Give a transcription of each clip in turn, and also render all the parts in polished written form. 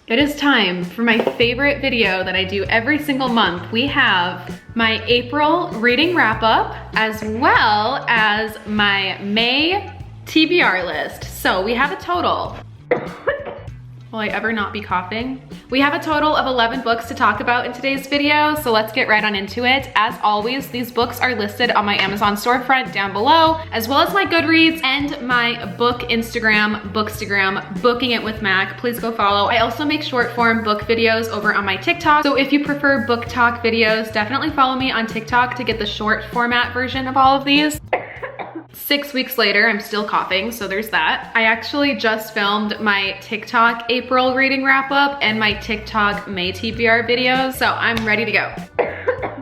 It is time for my favorite video that I do every single month. We have my April reading wrap up as well as my May TBR list. So we have a total. Will I ever not be coughing? We have a total of 11 books to talk about in today's video, so let's get right on into it. As always, these books are listed on my Amazon storefront down below, as well as my Goodreads and my book Instagram, bookstagram, Booking It with Mac. Please go follow. I also make short form book videos over on my TikTok, so if you prefer book talk videos, definitely follow me on TikTok to get the short format version of all of these. 6 weeks later, I'm still coughing, so there's that. I actually just filmed my TikTok April reading wrap up and my TikTok May TBR videos, so I'm ready to go.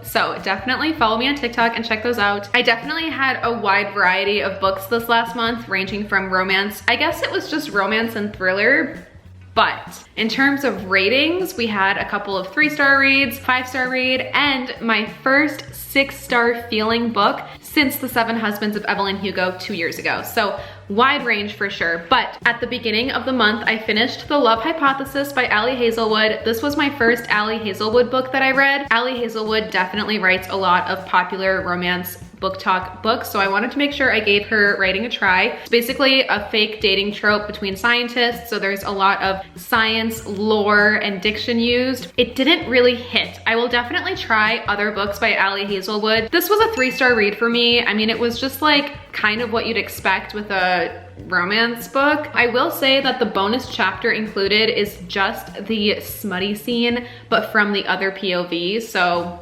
So definitely follow me on TikTok and check those out. I definitely had a wide variety of books this last month, ranging from romance. I guess it was just romance and thriller. But in terms of ratings, we had a couple of 3-star reads, 5-star read, and my first 6-star feeling book since The 7 Husbands of Evelyn Hugo 2 years ago. So wide range for sure. But at the beginning of the month, I finished The Love Hypothesis by Ali Hazelwood. This was my first Ali Hazelwood book that I read. Ali Hazelwood definitely writes a lot of popular romance book talk books, so I wanted to make sure I gave her writing a try. It's basically a fake dating trope between scientists, so there's a lot of science, lore, and diction used. It didn't really hit. I will definitely try other books by Ali Hazelwood. This was a 3-star read for me. I mean, it was just like kind of what you'd expect with a romance book. I will say that the bonus chapter included is just the smutty scene, but from the other POV, so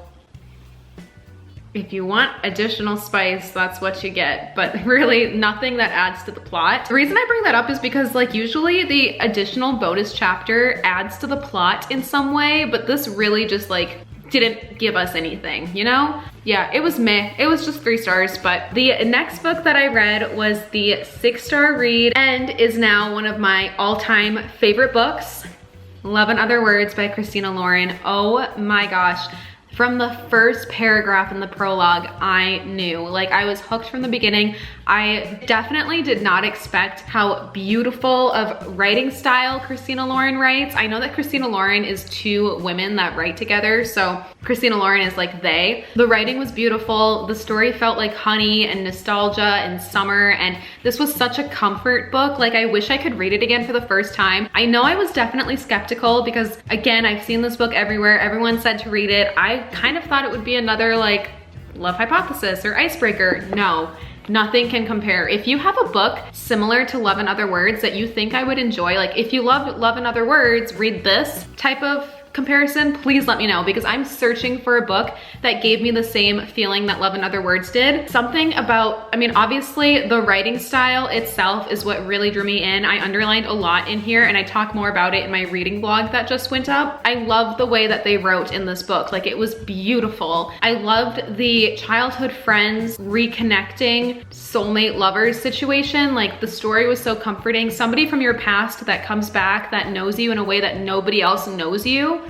if you want additional spice, that's what you get, but really nothing that adds to the plot. The reason I bring that up is because like usually the additional bonus chapter adds to the plot in some way, but this really just like didn't give us anything, you know? Yeah, it was meh. It was just 3 stars, but the next book that I read was the 6-star read and is now one of my all-time favorite books, Love in Other Words by Christina Lauren. Oh my gosh. From the first paragraph in the prologue, I knew. Like, I was hooked from the beginning. I definitely did not expect how beautiful of writing style Christina Lauren writes. I know that Christina Lauren is 2 women that write together, so Christina Lauren is like they. The writing was beautiful. The story felt like honey and nostalgia and summer, and this was such a comfort book. Like, I wish I could read it again for the first time. I know I was definitely skeptical because, again, I've seen this book everywhere. Everyone said to read it. I kind of thought it would be another like Love Hypothesis or Icebreaker. No, nothing can compare. If you have a book similar to Love in Other Words that you think I would enjoy, like if you love Love in Other Words, read this type of comparison, please let me know, because I'm searching for a book that gave me the same feeling that Love in Other Words did. Something about, I mean, obviously the writing style itself is what really drew me in. I underlined a lot in here and I talk more about it in my reading blog that just went up. I love the way that they wrote in this book. Like, it was beautiful. I loved the childhood friends reconnecting, soulmate lovers situation. Like, the story was so comforting. Somebody from your past that comes back that knows you in a way that nobody else knows you.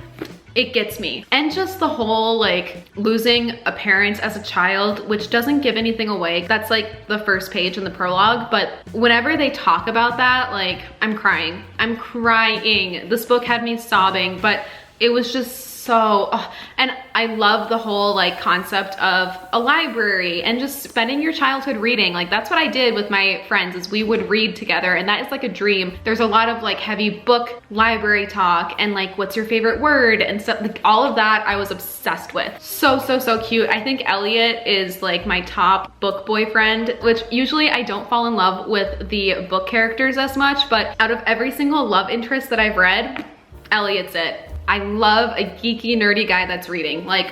It gets me. And just the whole like losing a parent as a child, which doesn't give anything away. That's like the first page in the prologue, but whenever they talk about that, like I'm crying. I'm crying. This book had me sobbing, but it was just so, and I love the whole like concept of a library and just spending your childhood reading. Like, that's what I did with my friends, is we would read together, and that is like a dream. There's a lot of like heavy book library talk and like what's your favorite word and stuff, like all of that I was obsessed with. So cute. I think Elliot is like my top book boyfriend, which usually I don't fall in love with the book characters as much, but out of every single love interest that I've read, Elliot's it. I love a geeky, nerdy guy that's reading, like,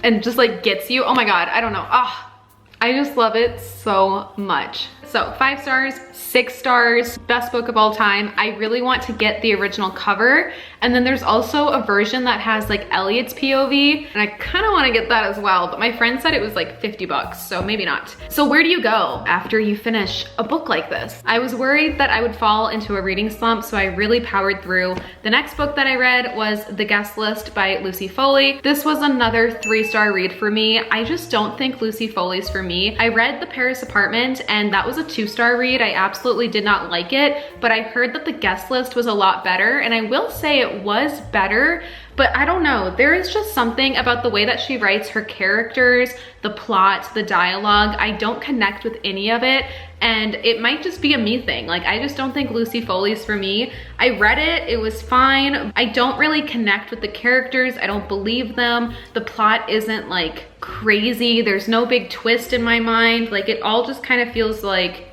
and just like gets you. Oh my God, I don't know. I just love it so much. So 5 stars, 6 stars, best book of all time. I really want to get the original cover. And then there's also a version that has like Elliot's POV, and I kind of want to get that as well, but my friend said it was like 50 bucks, so maybe not. So where do you go after you finish a book like this? I was worried that I would fall into a reading slump, so I really powered through. The next book that I read was The Guest List by Lucy Foley. This was another 3-star read for me. I just don't think Lucy Foley's for me. I read The Paris Apartment, and that was was a 2-star read. I absolutely did not like it, but I heard that the guest list was a lot better, and I will say it was better, but I don't know. There is just something about the way that she writes her characters, the plot, the dialogue. I don't connect with any of it, and it might just be a me thing. Like, I just don't think Lucy Foley's for me. I read it, it was fine. I don't really connect with the characters. I don't believe them. The plot isn't like crazy. There's no big twist in my mind. Like, it all just kind of feels like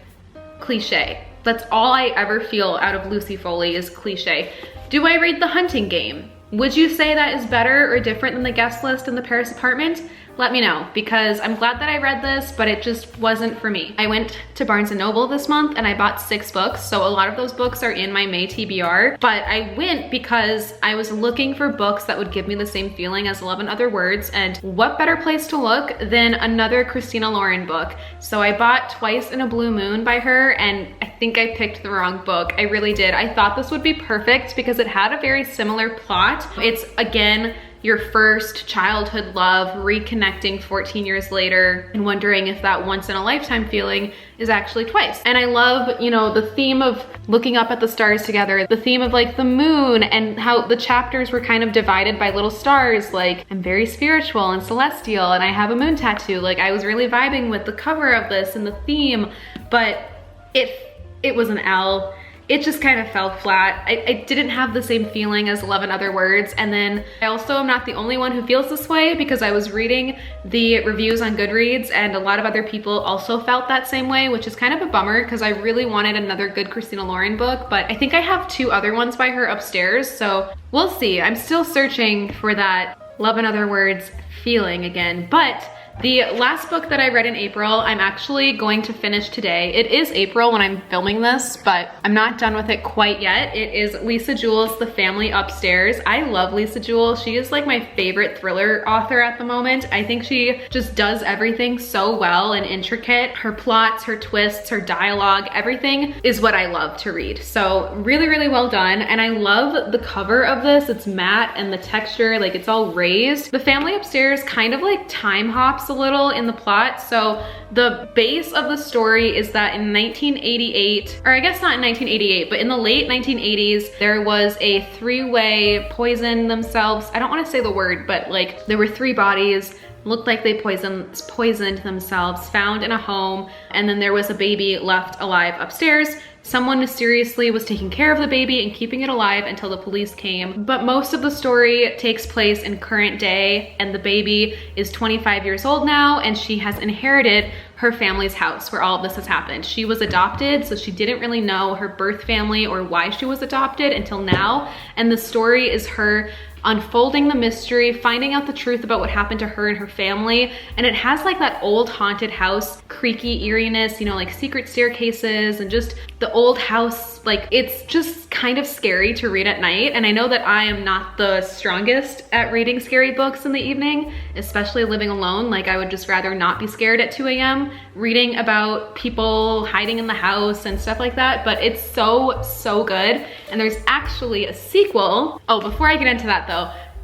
cliche. That's all I ever feel out of Lucy Foley is cliche. Do I read The Hunting Game? Would you say that is better or different than The Guest List and The Paris Apartment? Let me know, because I'm glad that I read this, but it just wasn't for me. I went to Barnes & Noble this month and I bought 6 books, so a lot of those books are in my May TBR, but I went because I was looking for books that would give me the same feeling as 11 Other Words, and what better place to look than another Christina Lauren book. So I bought Twice in a Blue Moon by her, and I think I picked the wrong book. I really did. I thought this would be perfect because it had a very similar plot. It's, again, your first childhood love reconnecting 14 years later and wondering if that once in a lifetime feeling is actually twice. And I love, you know, the theme of looking up at the stars together, the theme of like the moon, and how the chapters were kind of divided by little stars. Like, I'm very spiritual and celestial and I have a moon tattoo. Like, I was really vibing with the cover of this and the theme, but it was an L. It just kind of fell flat. I didn't have the same feeling as 11 Other Words. And then I also am not the only one who feels this way, because I was reading the reviews on Goodreads and a lot of other people also felt that same way, which is kind of a bummer because I really wanted another good Christina Lauren book, but I think I have 2 other ones by her upstairs, so we'll see. I'm still searching for that 11 Other Words feeling again, but the last book that I read in April, I'm actually going to finish today. It is April when I'm filming this, but I'm not done with it quite yet. It is Lisa Jewell's The Family Upstairs. I love Lisa Jewell. She is like my favorite thriller author at the moment. I think she just does everything so well and intricate. Her plots, her twists, her dialogue, everything is what I love to read. So really, really well done. And I love the cover of this. It's matte and the texture, like it's all raised. The Family Upstairs kind of like time hops a little in the plot. So the base of the story is that in 1988, or I guess not in 1988, but in the late 1980s, there was a 3-way poison themselves. I don't want to say the word, but like there were 3 bodies, looked like they poisoned themselves, found in a home, and then there was a baby left alive upstairs. Someone mysteriously was taking care of the baby and keeping it alive until the police came. But most of the story takes place in current day, and the baby is 25 years old now, and she has inherited her family's house where all of this has happened. She was adopted, so she didn't really know her birth family or why she was adopted until now. And the story is her unfolding the mystery, finding out the truth about what happened to her and her family. And it has like that old haunted house, creaky eeriness, you know, like secret staircases and just the old house. Like, it's just kind of scary to read at night. And I know that I am not the strongest at reading scary books in the evening, especially living alone. Like, I would just rather not be scared at 2 a.m. reading about people hiding in the house and stuff like that. But it's so, so good. And there's actually a sequel. Oh, before I get into that though,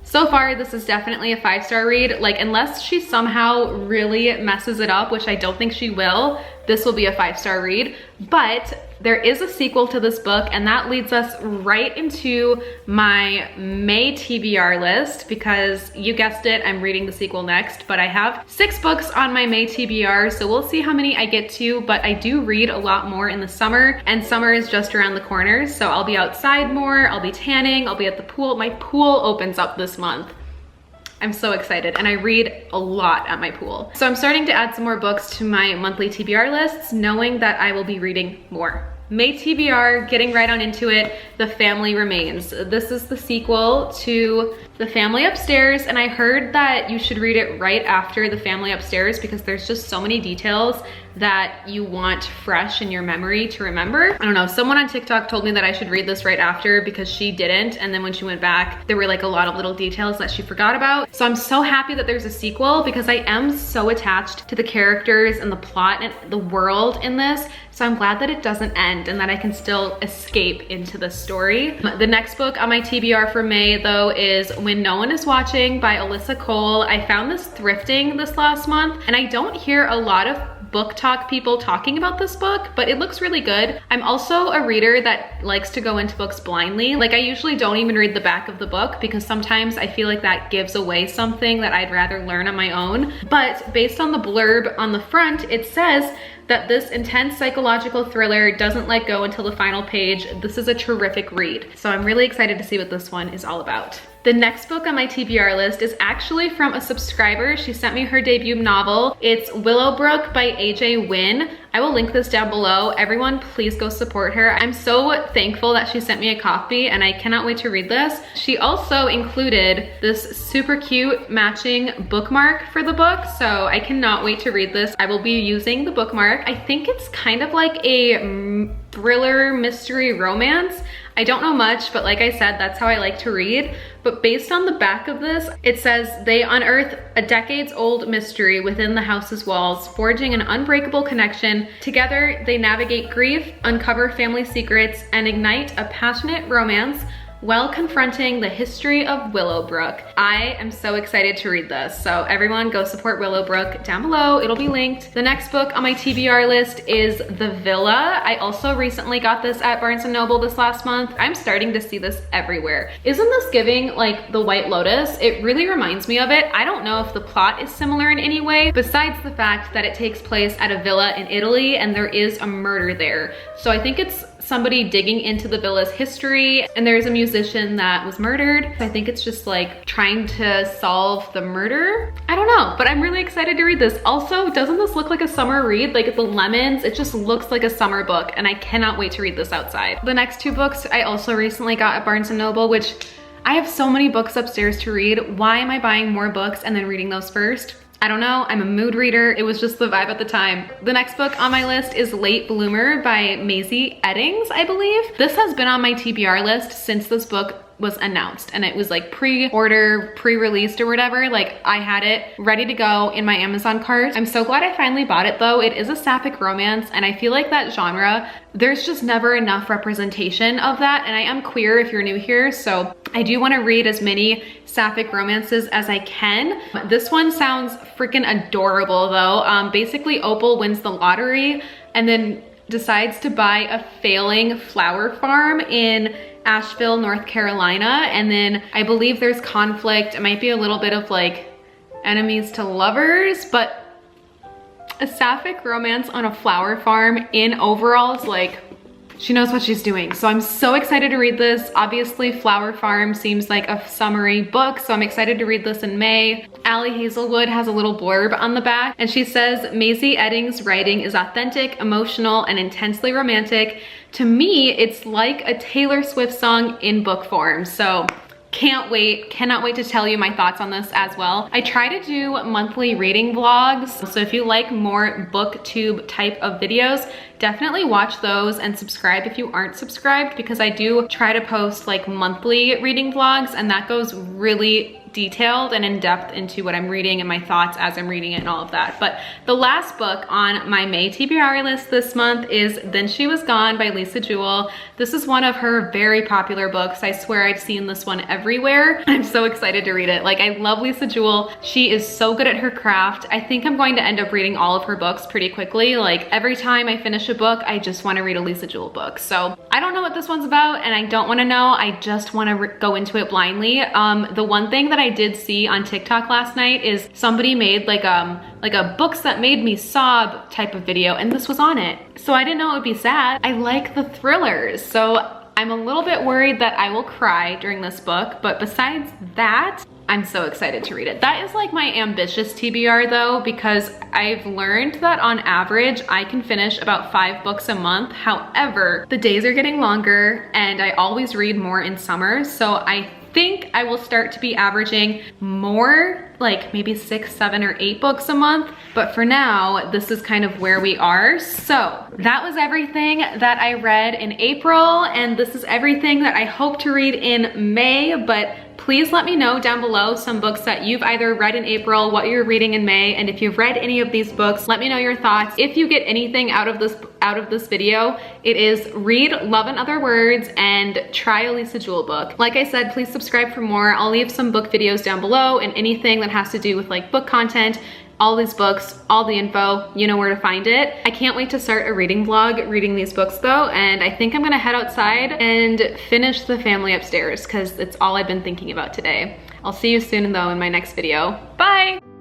so far this is definitely a 5-star read. Like, unless she somehow really messes it up, which I don't think she will, this will be a 5-star read. But there is a sequel to this book, and that leads us right into my May TBR list, because you guessed it, I'm reading the sequel next. But I have 6 books on my May TBR, so we'll see how many I get to. But I do read a lot more in the summer, and summer is just around the corner, so I'll be outside more, I'll be tanning, I'll be at the pool. My pool opens up this month. I'm so excited, and I read a lot at my pool. So I'm starting to add some more books to my monthly TBR lists, knowing that I will be reading more. May TBR, getting right on into it, The Family Remains. This is the sequel to The Family Upstairs, and I heard that you should read it right after The Family Upstairs because there's just so many details that you want fresh in your memory to remember. I don't know, someone on TikTok told me that I should read this right after because she didn't, and then when she went back, there were like a lot of little details that she forgot about. So I'm so happy that there's a sequel because I am so attached to the characters and the plot and the world in this. So I'm glad that it doesn't end and that I can still escape into the story. The next book on my TBR for May though is When No One Is Watching by Alyssa Cole. I found this thrifting this last month, and I don't hear a lot of BookTok people talking about this book, but it looks really good. I'm also a reader that likes to go into books blindly. Like I usually don't even read the back of the book because sometimes I feel like that gives away something that I'd rather learn on my own. But based on the blurb on the front, it says that this intense psychological thriller doesn't let go until the final page. This is a terrific read. So I'm really excited to see what this one is all about. The next book on my TBR list is actually from a subscriber. She sent me her debut novel. It's Willowbrook by AJ Wynn. I will link this down below. Everyone, please go support her. I'm so thankful that she sent me a copy and I cannot wait to read this. She also included this super cute matching bookmark for the book, so I cannot wait to read this. I will be using the bookmark. I think it's kind of like a thriller mystery romance. I don't know much, but like I said, that's how I like to read. But based on the back of this, it says they unearth a decades-old mystery within the house's walls, forging an unbreakable connection. Together, they navigate grief, uncover family secrets, and ignite a passionate romance while confronting the history of Willowbrook. I am so excited to read this. So everyone go support Willowbrook down below. It'll be linked. The next book on my TBR list is The Villa. I also recently got this at Barnes & Noble this last month. I'm starting to see this everywhere. Isn't this giving like The White Lotus? It really reminds me of it. I don't know if the plot is similar in any way, besides the fact that it takes place at a villa in Italy and there is a murder there. So I think it's somebody digging into the villa's history, and there's a musician that was murdered. I think it's just like trying to solve the murder. I don't know, but I'm really excited to read this. Also, doesn't this look like a summer read? Like the lemons, it just looks like a summer book, and I cannot wait to read this outside. The next two books I also recently got at Barnes & Noble, which I have so many books upstairs to read. Why am I buying more books and then reading those first? I don't know, I'm a mood reader. It was just the vibe at the time. The next book on my list is Late Bloomer by Maisie Eddings, I believe. This has been on my TBR list since this book was announced, and it was like pre-order, pre-released or whatever. Like I had it ready to go in my Amazon cart. I'm so glad I finally bought it though. It is a sapphic romance, and I feel like that genre, there's just never enough representation of that. And I am queer if you're new here, so I do want to read as many sapphic romances as I can. This one sounds freaking adorable though. Basically Opal wins the lottery and then decides to buy a failing flower farm in Asheville, North Carolina. And then I believe there's conflict. It might be a little bit of like enemies to lovers, but a sapphic romance on a flower farm in overalls, like she knows what she's doing. So I'm so excited to read this. Obviously Flower Farm seems like a summery book, so I'm excited to read this in May. Allie Hazelwood has a little blurb on the back, and she says, Maisie Eddings' writing is authentic, emotional, and intensely romantic. To me, it's like a Taylor Swift song in book form. So can't wait, cannot wait to tell you my thoughts on this as well. I try to do monthly reading vlogs, so if you like more booktube type of videos, definitely watch those and subscribe if you aren't subscribed, because I do try to post like monthly reading vlogs, and that goes really detailed and in depth into what I'm reading and my thoughts as I'm reading it and all of that. But the last book on my May TBR list this month is Then She Was Gone by Lisa Jewell. This is one of her very popular books. I swear I've seen this one everywhere. I'm so excited to read it. Like, I love Lisa Jewell. She is so good at her craft. I think I'm going to end up reading all of her books pretty quickly. Like, every time I finish a book, I just want to read a Lisa Jewell book. So I don't know what this one's about, and I don't want to know. I just want to go into it blindly. The one thing that I did see on TikTok last night is somebody made like a books that made me sob type of video, and this was on it. So I didn't know it would be sad. I like the thrillers, so I'm a little bit worried that I will cry during this book, but besides that, I'm so excited to read it. That is like my ambitious TBR though, because I've learned that on average, I can finish about 5 books a month. However, the days are getting longer and I always read more in summer. So I think I will start to be averaging more, like maybe 6, 7, or 8 books a month. But for now, this is kind of where we are. So that was everything that I read in April, and this is everything that I hope to read in May. But please let me know down below some books that you've either read in April, what you're reading in May, and if you've read any of these books, let me know your thoughts. If you get anything out of this video, it is read Love in Other Words and try a Lisa Jewell book. Like I said, please subscribe for more. I'll leave some book videos down below, and anything that has to do with like book content, all these books, all the info, you know where to find it. I can't wait to start a reading vlog reading these books though, and I think I'm gonna head outside and finish The Family Upstairs because it's all I've been thinking about today. I'll see you soon though in my next video. Bye!